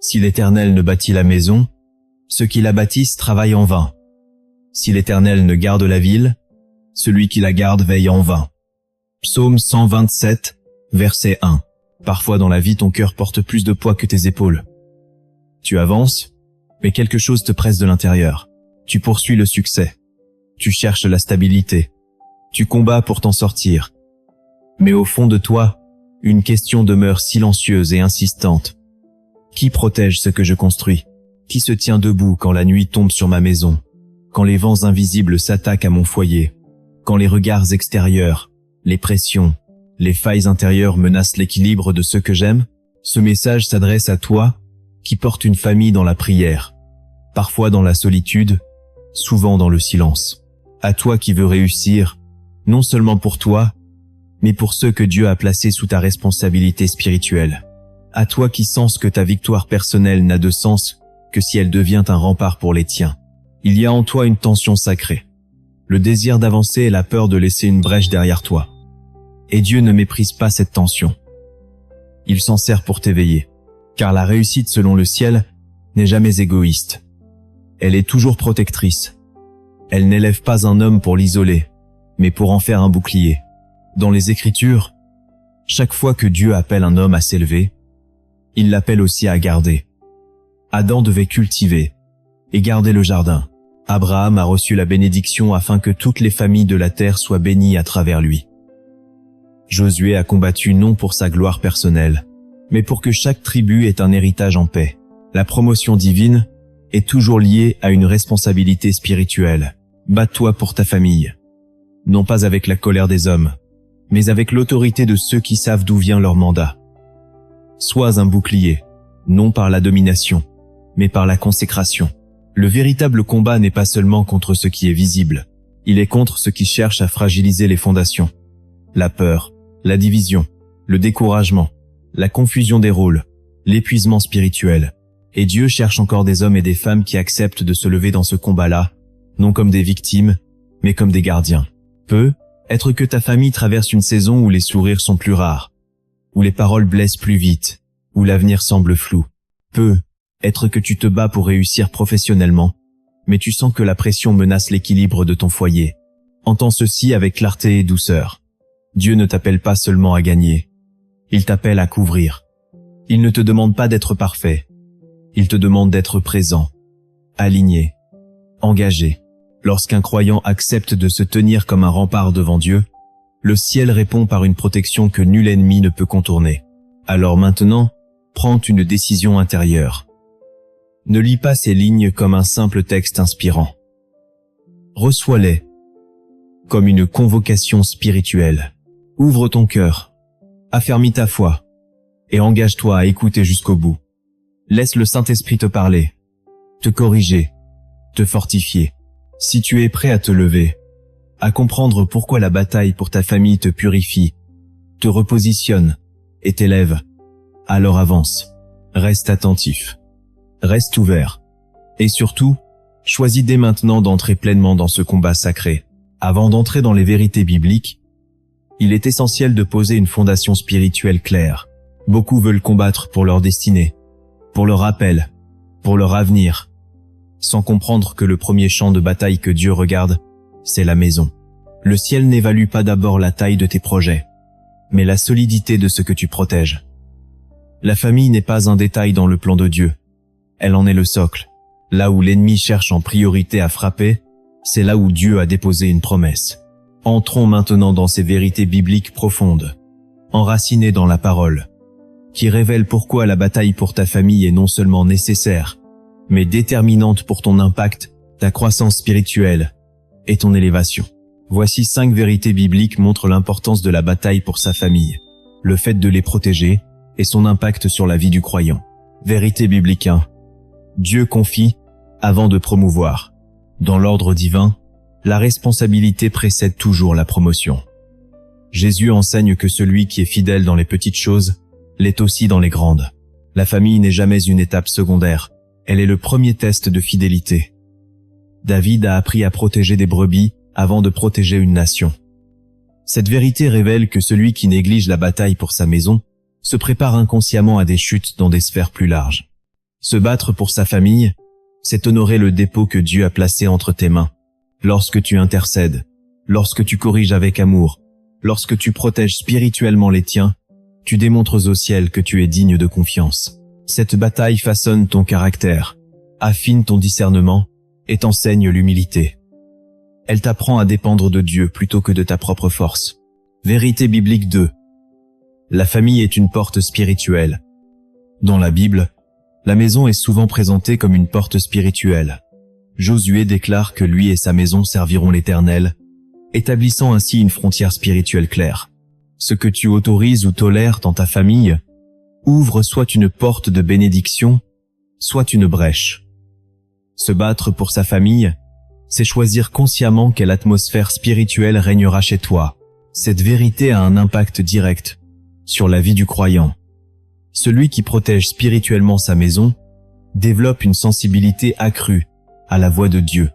Si l'Éternel ne bâtit la maison, ceux qui la bâtissent travaillent en vain. Si l'Éternel ne garde la ville, celui qui la garde veille en vain. Psaume 127, verset 1. Parfois dans la vie, ton cœur porte plus de poids que tes épaules. Tu avances, mais quelque chose te presse de l'intérieur. Tu poursuis le succès. Tu cherches la stabilité. Tu combats pour t'en sortir. Mais au fond de toi, une question demeure silencieuse et insistante. Qui protège ce que je construis? Qui se tient debout quand la nuit tombe sur ma maison? Quand les vents invisibles s'attaquent à mon foyer? Quand les regards extérieurs, les pressions, les failles intérieures menacent l'équilibre de ceux que j'aime? Ce message s'adresse à toi, qui porte une famille dans la prière, parfois dans la solitude, souvent dans le silence. À toi qui veux réussir, non seulement pour toi, mais pour ceux que Dieu a placés sous ta responsabilité spirituelle. À toi qui sens que ta victoire personnelle n'a de sens que si elle devient un rempart pour les tiens. Il y a en toi une tension sacrée, le désir d'avancer et la peur de laisser une brèche derrière toi. Et Dieu ne méprise pas cette tension. Il s'en sert pour t'éveiller, car la réussite selon le ciel n'est jamais égoïste. Elle est toujours protectrice. Elle n'élève pas un homme pour l'isoler, mais pour en faire un bouclier. Dans les Écritures, chaque fois que Dieu appelle un homme à s'élever, il l'appelle aussi à garder. Adam devait cultiver et garder le jardin. Abraham a reçu la bénédiction afin que toutes les familles de la terre soient bénies à travers lui. Josué a combattu non pour sa gloire personnelle, mais pour que chaque tribu ait un héritage en paix. La promotion divine est toujours liée à une responsabilité spirituelle. Bats-toi pour ta famille, non pas avec la colère des hommes, mais avec l'autorité de ceux qui savent d'où vient leur mandat. Sois un bouclier, non par la domination, mais par la consécration. Le véritable combat n'est pas seulement contre ce qui est visible, il est contre ce qui cherche à fragiliser les fondations. La peur, la division, le découragement, la confusion des rôles, l'épuisement spirituel. Et Dieu cherche encore des hommes et des femmes qui acceptent de se lever dans ce combat-là, non comme des victimes, mais comme des gardiens. Peut être que ta famille traverse une saison où les sourires sont plus rares, où les paroles blessent plus vite, où l'avenir semble flou. Peut être que tu te bats pour réussir professionnellement, mais tu sens que la pression menace l'équilibre de ton foyer. Entends ceci avec clarté et douceur. Dieu ne t'appelle pas seulement à gagner, il t'appelle à couvrir. Il ne te demande pas d'être parfait, il te demande d'être présent, aligné, engagé. Lorsqu'un croyant accepte de se tenir comme un rempart devant Dieu, le ciel répond par une protection que nul ennemi ne peut contourner. Alors maintenant, prends une décision intérieure. Ne lis pas ces lignes comme un simple texte inspirant. Reçois-les comme une convocation spirituelle. Ouvre ton cœur, affermis ta foi, et engage-toi à écouter jusqu'au bout. Laisse le Saint-Esprit te parler, te corriger, te fortifier. Si tu es prêt à te lever, à comprendre pourquoi la bataille pour ta famille te purifie, te repositionne et t'élève, alors avance. Reste attentif, reste ouvert, et surtout, choisis dès maintenant d'entrer pleinement dans ce combat sacré. Avant d'entrer dans les vérités bibliques, il est essentiel de poser une fondation spirituelle claire. Beaucoup veulent combattre pour leur destinée, pour leur appel, pour leur avenir, sans comprendre que le premier champ de bataille que Dieu regarde, c'est la maison. Le ciel n'évalue pas d'abord la taille de tes projets, mais la solidité de ce que tu protèges. La famille n'est pas un détail dans le plan de Dieu, elle en est le socle. Là où l'ennemi cherche en priorité à frapper, c'est là où Dieu a déposé une promesse. Entrons maintenant dans ces vérités bibliques profondes, enracinées dans la parole, qui révèlent pourquoi la bataille pour ta famille est non seulement nécessaire, mais déterminante pour ton impact, ta croissance spirituelle et ton élévation. Voici 5 vérités bibliques montrent l'importance de la bataille pour sa famille, le fait de les protéger et son impact sur la vie du croyant. Vérité biblique 1. Dieu confie avant de promouvoir. Dans l'ordre divin, la responsabilité précède toujours la promotion. Jésus enseigne que celui qui est fidèle dans les petites choses l'est aussi dans les grandes. La famille n'est jamais une étape secondaire, elle est le premier test de fidélité. David a appris à protéger des brebis avant de protéger une nation. Cette vérité révèle que celui qui néglige la bataille pour sa maison se prépare inconsciemment à des chutes dans des sphères plus larges. Se battre pour sa famille, c'est honorer le dépôt que Dieu a placé entre tes mains. Lorsque tu intercèdes, lorsque tu corriges avec amour, lorsque tu protèges spirituellement les tiens, tu démontres au ciel que tu es digne de confiance. Cette bataille façonne ton caractère, affine ton discernement et t'enseigne l'humilité. Elle t'apprend à dépendre de Dieu plutôt que de ta propre force. Vérité biblique 2. La famille est une porte spirituelle. Dans la Bible, la maison est souvent présentée comme une porte spirituelle. Josué déclare que lui et sa maison serviront l'Éternel, établissant ainsi une frontière spirituelle claire. Ce que tu autorises ou tolères dans ta famille ouvre soit une porte de bénédiction, soit une brèche. Se battre pour sa famille, c'est choisir consciemment quelle atmosphère spirituelle régnera chez toi. Cette vérité a un impact direct sur la vie du croyant. Celui qui protège spirituellement sa maison développe une sensibilité accrue à la voix de Dieu.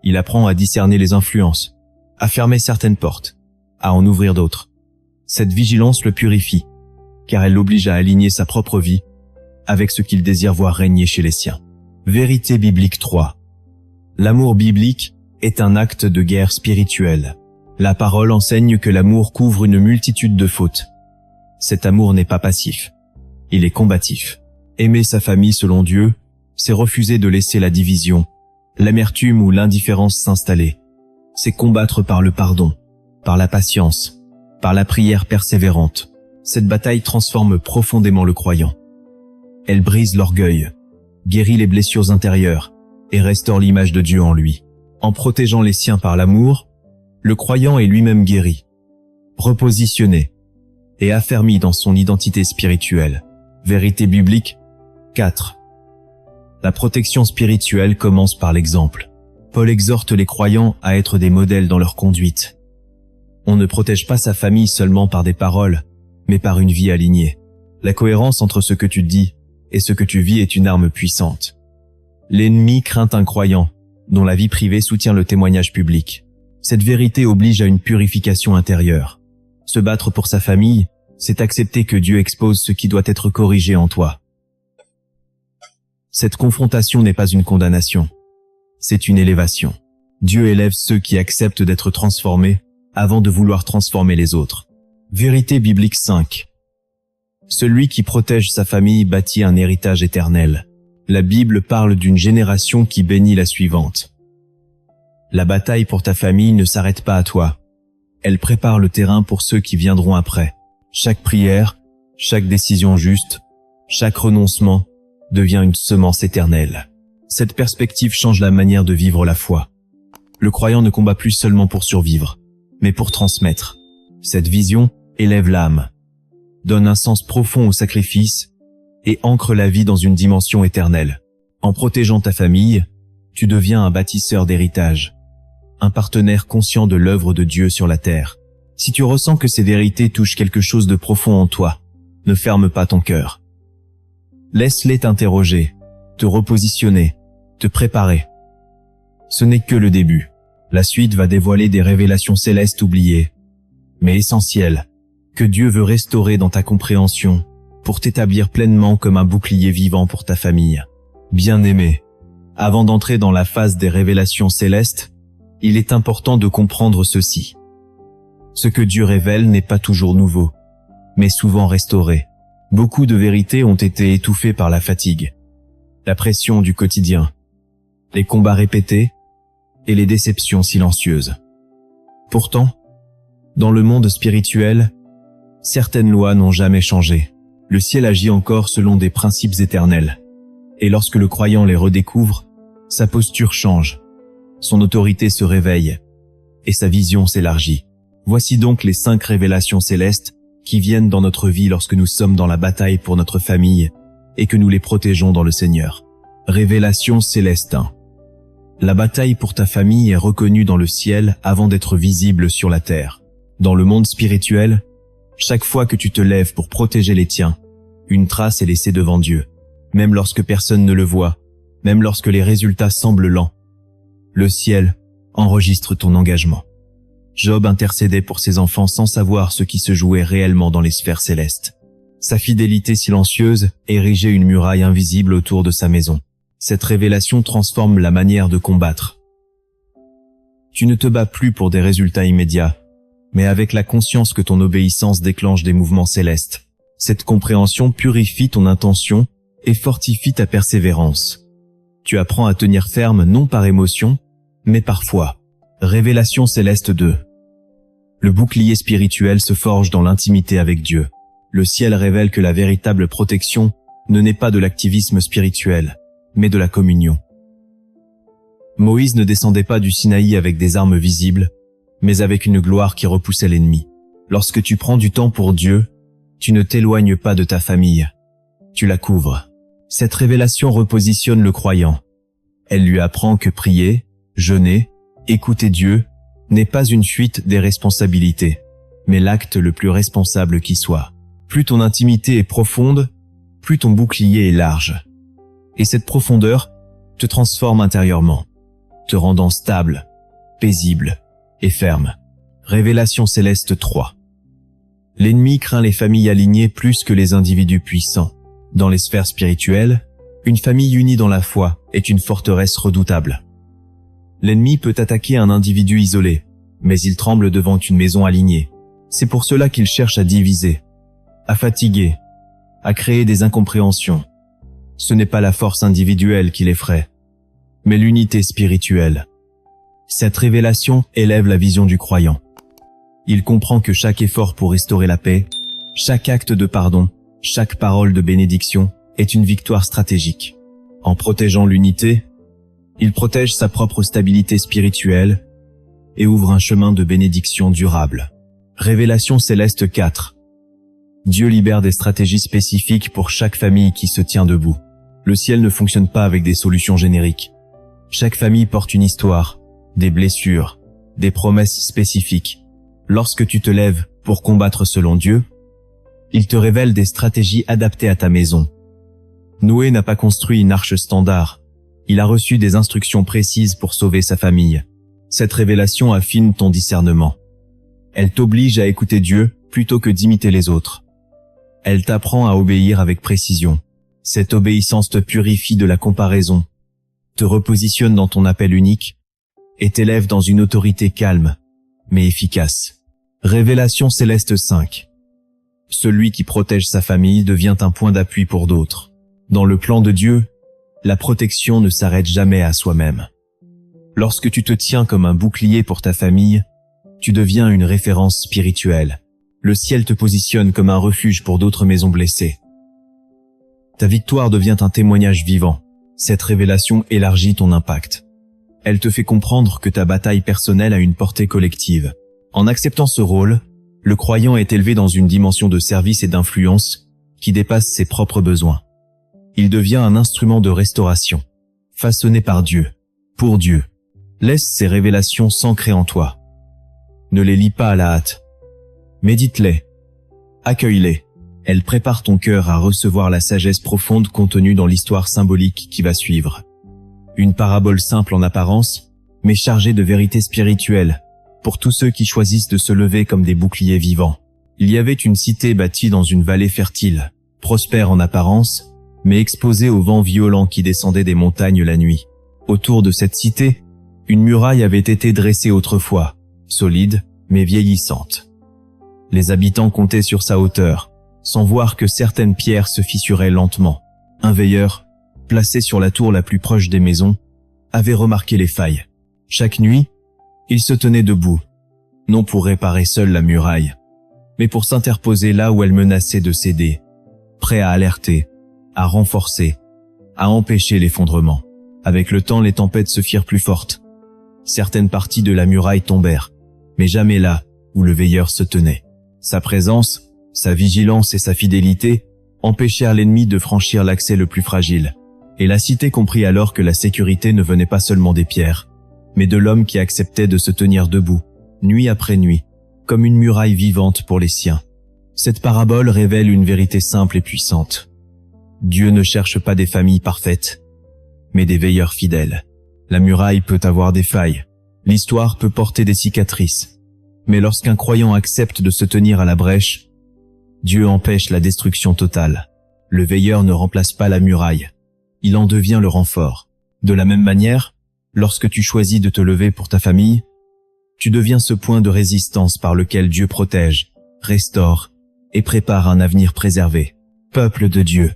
Il apprend à discerner les influences, à fermer certaines portes, à en ouvrir d'autres. Cette vigilance le purifie, car elle l'oblige à aligner sa propre vie avec ce qu'il désire voir régner chez les siens. Vérité biblique 3. L'amour biblique est un acte de guerre spirituelle. La parole enseigne que l'amour couvre une multitude de fautes. Cet amour n'est pas passif. Il est combatif. Aimer sa famille selon Dieu, c'est refuser de laisser la division, l'amertume ou l'indifférence s'installer. C'est combattre par le pardon, par la patience, par la prière persévérante. Cette bataille transforme profondément le croyant. Elle brise l'orgueil, guérit les blessures intérieures et restaure l'image de Dieu en lui. En protégeant les siens par l'amour, le croyant est lui-même guéri, repositionné et affermi dans son identité spirituelle. Vérité biblique 4. La protection spirituelle commence par l'exemple. Paul exhorte les croyants à être des modèles dans leur conduite. On ne protège pas sa famille seulement par des paroles, mais par une vie alignée. La cohérence entre ce que tu dis et ce que tu vis est une arme puissante. L'ennemi craint un croyant, dont la vie privée soutient le témoignage public. Cette vérité oblige à une purification intérieure. Se battre pour sa famille, c'est accepter que Dieu expose ce qui doit être corrigé en toi. Cette confrontation n'est pas une condamnation, c'est une élévation. Dieu élève ceux qui acceptent d'être transformés avant de vouloir transformer les autres. Vérité biblique 5. Celui qui protège sa famille bâtit un héritage éternel. La Bible parle d'une génération qui bénit la suivante. La bataille pour ta famille ne s'arrête pas à toi. Elle prépare le terrain pour ceux qui viendront après. Chaque prière, chaque décision juste, chaque renoncement devient une semence éternelle. Cette perspective change la manière de vivre la foi. Le croyant ne combat plus seulement pour survivre, mais pour transmettre. Cette vision élève l'âme, donne un sens profond au sacrifice et ancre la vie dans une dimension éternelle. En protégeant ta famille, tu deviens un bâtisseur d'héritage, un partenaire conscient de l'œuvre de Dieu sur la terre. Si tu ressens que ces vérités touchent quelque chose de profond en toi, ne ferme pas ton cœur. Laisse-les t'interroger, te repositionner, te préparer. Ce n'est que le début. La suite va dévoiler des révélations célestes oubliées, mais essentielles, que Dieu veut restaurer dans ta compréhension pour t'établir pleinement comme un bouclier vivant pour ta famille. Bien-aimé, avant d'entrer dans la phase des révélations célestes, il est important de comprendre ceci. Ce que Dieu révèle n'est pas toujours nouveau, mais souvent restauré. Beaucoup de vérités ont été étouffées par la fatigue, la pression du quotidien, les combats répétés et les déceptions silencieuses. Pourtant, dans le monde spirituel, certaines lois n'ont jamais changé. Le ciel agit encore selon des principes éternels. Et lorsque le croyant les redécouvre, sa posture change, son autorité se réveille et sa vision s'élargit. Voici donc les 5 révélations célestes qui viennent dans notre vie lorsque nous sommes dans la bataille pour notre famille et que nous les protégeons dans le Seigneur. Révélation céleste 1. La bataille pour ta famille est reconnue dans le ciel avant d'être visible sur la terre. Dans le monde spirituel, chaque fois que tu te lèves pour protéger les tiens, une trace est laissée devant Dieu. Même lorsque personne ne le voit, même lorsque les résultats semblent lents, le ciel enregistre ton engagement. Job intercédait pour ses enfants sans savoir ce qui se jouait réellement dans les sphères célestes. Sa fidélité silencieuse érigeait une muraille invisible autour de sa maison. Cette révélation transforme la manière de combattre. Tu ne te bats plus pour des résultats immédiats, mais avec la conscience que ton obéissance déclenche des mouvements célestes. Cette compréhension purifie ton intention et fortifie ta persévérance. Tu apprends à tenir ferme non par émotion, mais par foi. Révélation céleste 2. Le bouclier spirituel se forge dans l'intimité avec Dieu. Le ciel révèle que la véritable protection ne naît pas de l'activisme spirituel, mais de la communion. Moïse ne descendait pas du Sinaï avec des armes visibles, mais avec une gloire qui repoussait l'ennemi. Lorsque tu prends du temps pour Dieu, tu ne t'éloignes pas de ta famille, tu la couvres. Cette révélation repositionne le croyant. Elle lui apprend que prier, jeûner, écouter Dieu n'est pas une fuite des responsabilités, mais l'acte le plus responsable qui soit. Plus ton intimité est profonde, plus ton bouclier est large. Et cette profondeur te transforme intérieurement, te rendant stable, paisible et ferme. Révélation céleste 3. L'ennemi craint les familles alignées plus que les individus puissants. Dans les sphères spirituelles, une famille unie dans la foi est une forteresse redoutable. L'ennemi peut attaquer un individu isolé, mais il tremble devant une maison alignée. C'est pour cela qu'il cherche à diviser, à fatiguer, à créer des incompréhensions. Ce n'est pas la force individuelle qui l'effraie, mais l'unité spirituelle. Cette révélation élève la vision du croyant. Il comprend que chaque effort pour restaurer la paix, chaque acte de pardon, chaque parole de bénédiction est une victoire stratégique. En protégeant l'unité, il protège sa propre stabilité spirituelle et ouvre un chemin de bénédiction durable. Révélation céleste 4. Dieu libère des stratégies spécifiques pour chaque famille qui se tient debout. Le ciel ne fonctionne pas avec des solutions génériques. Chaque famille porte une histoire, des blessures, des promesses spécifiques. Lorsque tu te lèves pour combattre selon Dieu, il te révèle des stratégies adaptées à ta maison. Noé n'a pas construit une arche standard. Il a reçu des instructions précises pour sauver sa famille. Cette révélation affine ton discernement. Elle t'oblige à écouter Dieu plutôt que d'imiter les autres. Elle t'apprend à obéir avec précision. Cette obéissance te purifie de la comparaison, te repositionne dans ton appel unique et t'élève dans une autorité calme, mais efficace. Révélation céleste 5. Celui qui protège sa famille devient un point d'appui pour d'autres. Dans le plan de Dieu, la protection ne s'arrête jamais à soi-même. Lorsque tu te tiens comme un bouclier pour ta famille, tu deviens une référence spirituelle. Le ciel te positionne comme un refuge pour d'autres maisons blessées. Ta victoire devient un témoignage vivant. Cette révélation élargit ton impact. Elle te fait comprendre que ta bataille personnelle a une portée collective. En acceptant ce rôle, le croyant est élevé dans une dimension de service et d'influence qui dépasse ses propres besoins. Il devient un instrument de restauration, façonné par Dieu, pour Dieu. Laisse ces révélations s'ancrer en toi. Ne les lis pas à la hâte. Médite-les. Accueille-les. Elles préparent ton cœur à recevoir la sagesse profonde contenue dans l'histoire symbolique qui va suivre. Une parabole simple en apparence, mais chargée de vérités spirituelles, pour tous ceux qui choisissent de se lever comme des boucliers vivants. Il y avait une cité bâtie dans une vallée fertile, prospère en apparence, mais exposée aux vents violents qui descendaient des montagnes la nuit. Autour de cette cité, une muraille avait été dressée autrefois, solide, mais vieillissante. Les habitants comptaient sur sa hauteur, sans voir que certaines pierres se fissuraient lentement. Un veilleur, placé sur la tour la plus proche des maisons, avait remarqué les failles. Chaque nuit, il se tenait debout, non pour réparer seul la muraille, mais pour s'interposer là où elle menaçait de céder, prêt à alerter, à renforcer, à empêcher l'effondrement. Avec le temps, les tempêtes se firent plus fortes. Certaines parties de la muraille tombèrent, mais jamais là où le veilleur se tenait. Sa présence, sa vigilance et sa fidélité empêchèrent l'ennemi de franchir l'accès le plus fragile. Et la cité comprit alors que la sécurité ne venait pas seulement des pierres, mais de l'homme qui acceptait de se tenir debout, nuit après nuit, comme une muraille vivante pour les siens. Cette parabole révèle une vérité simple et puissante. Dieu ne cherche pas des familles parfaites, mais des veilleurs fidèles. La muraille peut avoir des failles, l'histoire peut porter des cicatrices, mais lorsqu'un croyant accepte de se tenir à la brèche, Dieu empêche la destruction totale. Le veilleur ne remplace pas la muraille. Il en devient le renfort. De la même manière, lorsque tu choisis de te lever pour ta famille, tu deviens ce point de résistance par lequel Dieu protège, restaure et prépare un avenir préservé. Peuple de Dieu,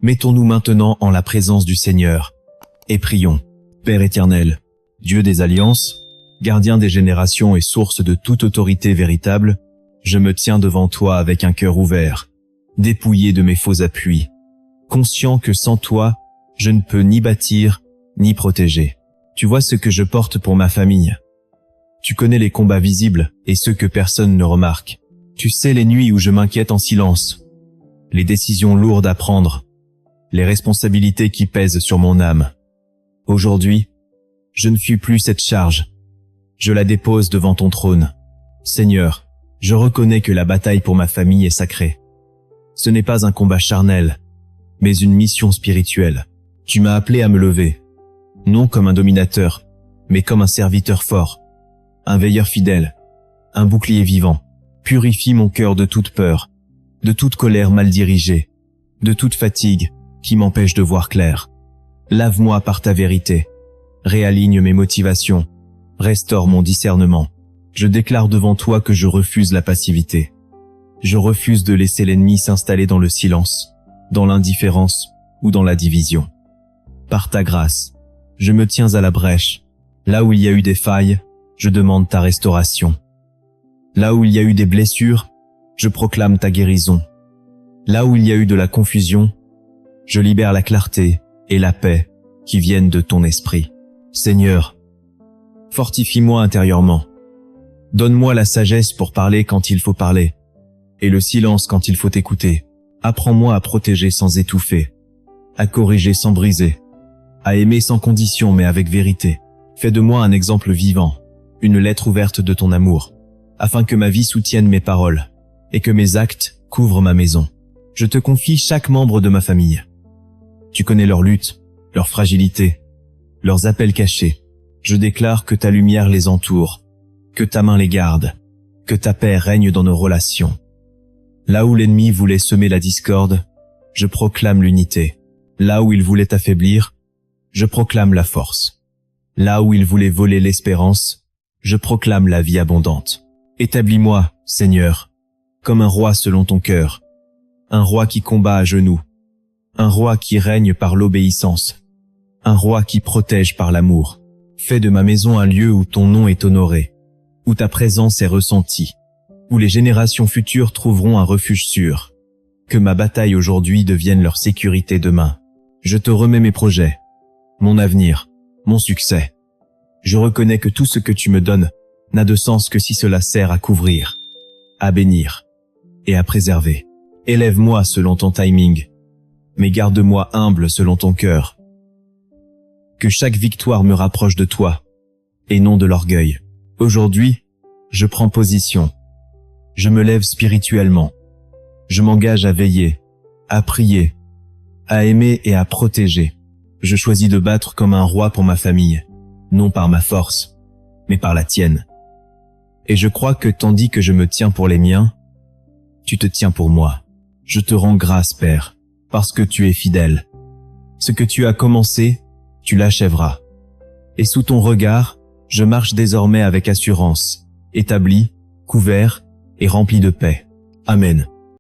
mettons-nous maintenant en la présence du Seigneur et prions. Père éternel, Dieu des alliances, gardien des générations et source de toute autorité véritable, je me tiens devant toi avec un cœur ouvert, dépouillé de mes faux appuis, conscient que sans toi, je ne peux ni bâtir, ni protéger. Tu vois ce que je porte pour ma famille. Tu connais les combats visibles et ceux que personne ne remarque. Tu sais les nuits où je m'inquiète en silence, les décisions lourdes à prendre, les responsabilités qui pèsent sur mon âme. Aujourd'hui, je ne fuis plus cette charge. Je la dépose devant ton trône. Seigneur, je reconnais que la bataille pour ma famille est sacrée. Ce n'est pas un combat charnel, mais une mission spirituelle. Tu m'as appelé à me lever, non comme un dominateur, mais comme un serviteur fort, un veilleur fidèle, un bouclier vivant. Purifie mon cœur de toute peur, de toute colère mal dirigée, de toute fatigue qui m'empêche de voir clair. Lave-moi par ta vérité, réaligne mes motivations, restaure mon discernement. Je déclare devant toi que je refuse la passivité. Je refuse de laisser l'ennemi s'installer dans le silence, dans l'indifférence ou dans la division. Par ta grâce, je me tiens à la brèche. Là où il y a eu des failles, je demande ta restauration. Là où il y a eu des blessures, je proclame ta guérison. Là où il y a eu de la confusion, je libère la clarté et la paix qui viennent de ton esprit. Seigneur, fortifie-moi intérieurement. Donne-moi la sagesse pour parler quand il faut parler, et le silence quand il faut écouter. Apprends-moi à protéger sans étouffer, à corriger sans briser, à aimer sans condition mais avec vérité. Fais de moi un exemple vivant, une lettre ouverte de ton amour, afin que ma vie soutienne mes paroles et que mes actes couvrent ma maison. Je te confie chaque membre de ma famille. Tu connais leurs luttes, leurs fragilités, leurs appels cachés. Je déclare que ta lumière les entoure, que ta main les garde, que ta paix règne dans nos relations. Là où l'ennemi voulait semer la discorde, je proclame l'unité. Là où il voulait affaiblir, je proclame la force. Là où il voulait voler l'espérance, je proclame la vie abondante. Établis-moi, Seigneur, comme un roi selon ton cœur, un roi qui combat à genoux, un roi qui règne par l'obéissance, un roi qui protège par l'amour. Fais de ma maison un lieu où ton nom est honoré, où ta présence est ressentie, où les générations futures trouveront un refuge sûr. Que ma bataille aujourd'hui devienne leur sécurité demain. Je te remets mes projets, mon avenir, mon succès. Je reconnais que tout ce que tu me donnes n'a de sens que si cela sert à couvrir, à bénir et à préserver. Élève-moi selon ton timing, mais garde-moi humble selon ton cœur. Que chaque victoire me rapproche de toi, et non de l'orgueil. Aujourd'hui, je prends position. Je me lève spirituellement. Je m'engage à veiller, à prier, à aimer et à protéger. Je choisis de battre comme un roi pour ma famille, non par ma force, mais par la tienne. Et je crois que tandis que je me tiens pour les miens, tu te tiens pour moi. Je te rends grâce, Père, parce que tu es fidèle. Ce que tu as commencé, tu l'achèveras. Et sous ton regard, je marche désormais avec assurance, établi, couvert et rempli de paix. Amen.